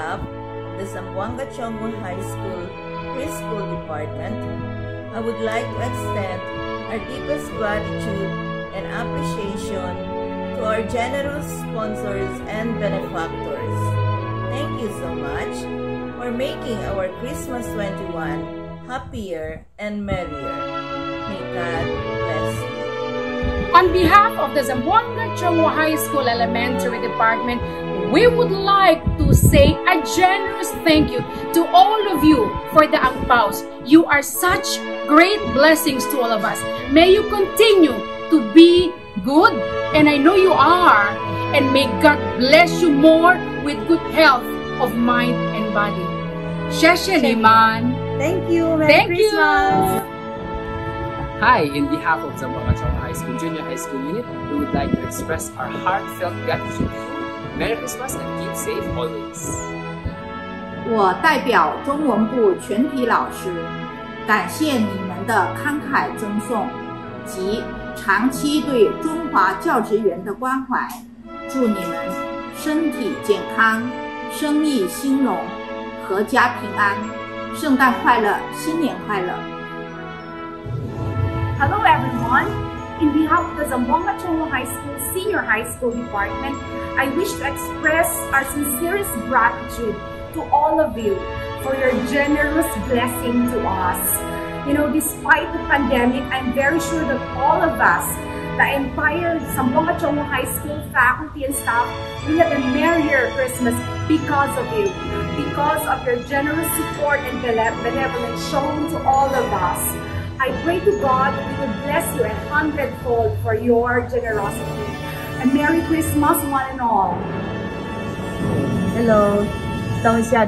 behalf of the Zamboanga Chongo High School Preschool Department, I would like to extend our deepest gratitude and appreciation to our generous sponsors and benefactors. Thank you so much for making our Christmas 21 happier and merrier. May God bless you. On behalf of the Zamboanga Chongo High School Elementary Department, we would like to say a generous thank you to all of you for the angpaos. You are such great blessings to all of us. May you continue to be good, and I know you are, and may God bless you more with good health of mind and body. Sheshe Liman. Thank you. Merry Christmas. Hi, in behalf of Zamboanga Chongo High School Junior High School Unit, we would like to express our heartfelt gratitude to you. Merry Christmas and keep safe always. 我代表中文部全体老师，感谢你们的慷慨赠送及长期对中华教职员的关怀，祝你们身体健康，生意兴隆，阖家平安，圣诞快乐，新年快乐。Hello everyone! In behalf of the Zamboanga Chongo High School Senior High School Department, I wish to express our sincerest gratitude to all of you for your generous blessing to us. You know, despite the pandemic, I'm very sure that all of us, the entire Zamboanga Chongo High School faculty and staff, will have a merrier Christmas because of you, because of your generous support and benevolence shown to all of us. I pray to God that He will bless you 100-fold for your generosity. A Merry Christmas, one and all. Hello, 当下